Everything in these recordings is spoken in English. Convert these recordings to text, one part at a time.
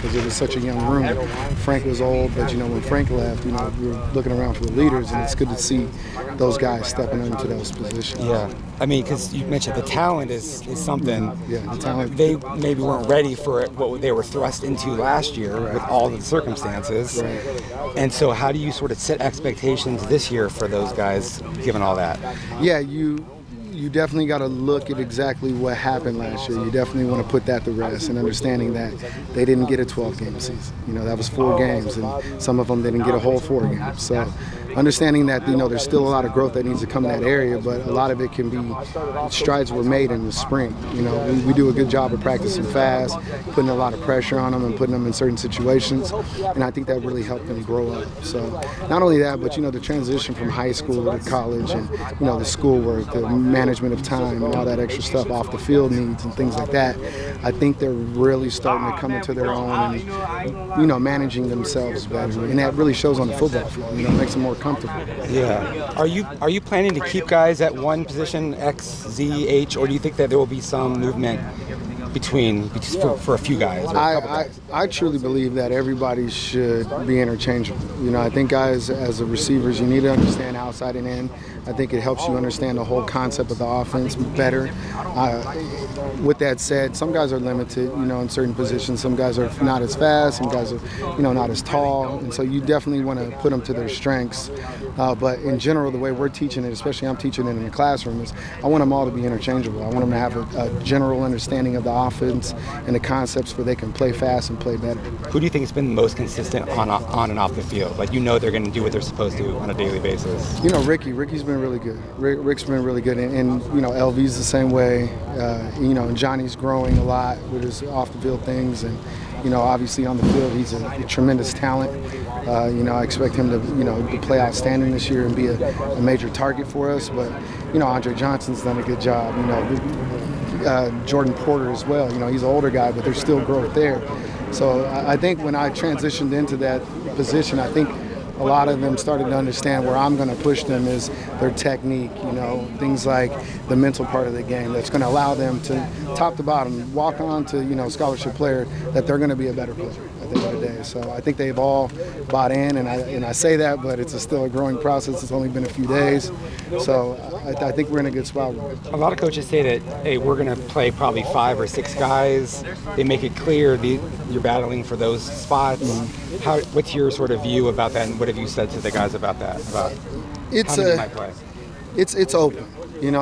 because it was such a young room. Frank was old, but when Frank left, we were looking around for the leaders, and it's good to see those guys stepping into those positions. Yeah, I mean, because you mentioned the talent is something. Yeah, the talent. They maybe weren't ready for it, what they were thrust into last year with all the circumstances. Right. And so how do you sort of set expectations this year for those guys, given all that? Yeah, you definitely got to look at exactly what happened last year. You definitely want to put that to rest and understanding that they didn't get a 12-game season. That was 4 games, and some of them didn't get a whole 4 games. So understanding that, there's still a lot of growth that needs to come in that area, but a lot of it can be strides were made in the spring. We do a good job of practicing fast, putting a lot of pressure on them and putting them in certain situations, and I think that really helped them grow up. So not only that, but the transition from high school to college and the schoolwork, the management of time and all that extra stuff off the field needs and things like that, I think they're really starting to come into their own and managing themselves better, and that really shows on the football field. Makes them more comfortable. Yeah. Are you planning to keep guys at one position, X, Z, H, or do you think that there will be some movement for a few guys? Or a couple guys? I truly believe that everybody should be interchangeable. I think guys, as the receivers, you need to understand outside and in. I think it helps you understand the whole concept of the offense better. With that said, some guys are limited, in certain positions. Some guys are not as fast. Some guys are, not as tall. And so you definitely want to put them to their strengths. But in general, the way we're teaching it, especially I'm teaching it in the classroom, is I want them all to be interchangeable. I want them to have a general understanding of the offense and the concepts where they can play fast and play better. Who do you think has been the most consistent on and off the field? Like, they're going to do what they're supposed to on a daily basis. Rick's been really good. Rick's been really good, and LV's the same way. And Johnny's growing a lot with his off the field things, and obviously on the field he's a tremendous talent. I expect him to play outstanding this year and be a major target for us. But Andre Johnson's done a good job. Jordan Porter as well. He's an older guy, but there's still growth there. So I think when I transitioned into that position, I think a lot of them started to understand where I'm going to push them is their technique, things like the mental part of the game that's going to allow them to, top to bottom, walk on to, scholarship player, that they're going to be a better player at the end of the day. So I think they've all bought in, and I say that, but it's still a growing process. It's only been a few days. So I think we're in a good spot. A lot of coaches say that, hey, we're going to play probably 5 or 6 guys. They make it clear you're battling for those spots. Mm-hmm. What's your sort of view about that, and what have you said to the guys about that? About how many might play? It's open, and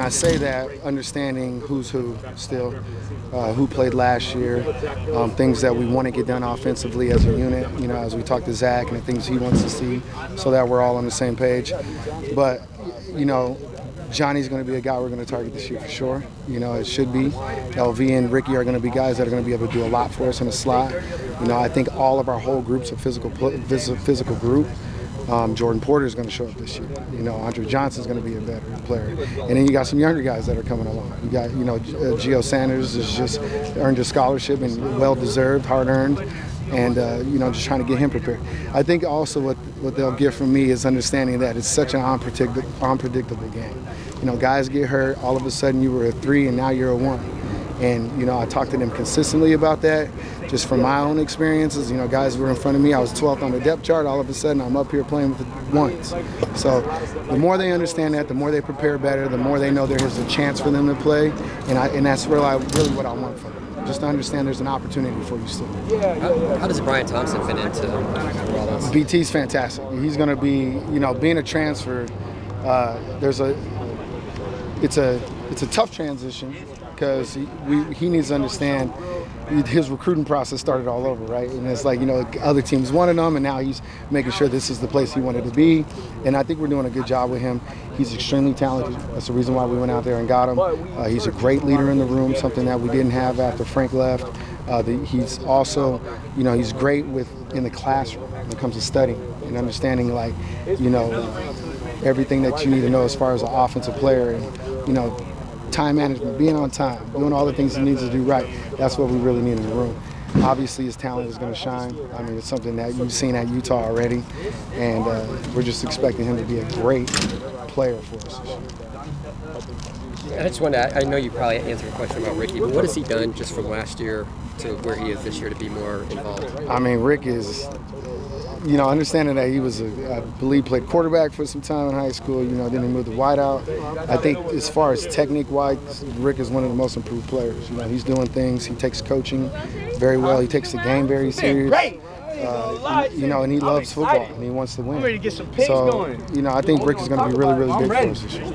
I say that understanding who's who still, who played last year, things that we want to get done offensively as a unit, as we talk to Zach and the things he wants to see, so that we're all on the same page. But Johnny's going to be a guy we're going to target this year for sure. It should be. LV and Ricky are going to be guys that are going to be able to do a lot for us in the slot. I think all of our whole group's a physical group. Jordan Porter is going to show up this year. Andre Johnson is going to be a better player. And then you got some younger guys that are coming along. You got, Gio Sanders has just earned a scholarship and well-deserved, hard-earned. And, just trying to get him prepared. I think also what they'll get from me is understanding that it's such an unpredictable game. Guys get hurt. All of a sudden you were a 3 and now you're a 1. And, I talk to them consistently about that, just from my own experiences. Guys were in front of me. I was 12th on the depth chart. All of a sudden, I'm up here playing with the 1s. So the more they understand that, the more they prepare better, the more they know there's a chance for them to play. And that's really what I want from them. Just to understand there's an opportunity for you still. How does Bryan Thompson fit into all this? BT's fantastic. He's going to be, being a transfer, it's a tough transition, because he needs to understand his recruiting process started all over, right? And it's like, other teams wanted him, and now he's making sure this is the place he wanted to be. And I think we're doing a good job with him. He's extremely talented. That's the reason why we went out there and got him. He's a great leader in the room, something that we didn't have after Frank left. He's also, he's great in the classroom when it comes to studying and understanding, everything that you need to know as far as an offensive player. And, time management, being on time, doing all the things he needs to do right. That's what we really need in the room. Obviously, his talent is going to shine. I mean, it's something that you've seen at Utah already, and we're just expecting him to be a great player for us this year. I just wanted to, I know you probably answered a question about Ricky, but what has he done just from last year to where he is this year to be more involved? I mean, Rick is, understanding that he was, I believe, played quarterback for some time in high school, then he moved to wide out. I think as far as technique-wise, Rick is one of the most improved players. He's doing things. He takes coaching very well. He takes the game very serious. And he loves football, and he wants to win. I'm ready to get some pings going. I think Rick is going to be really, really big for us this year.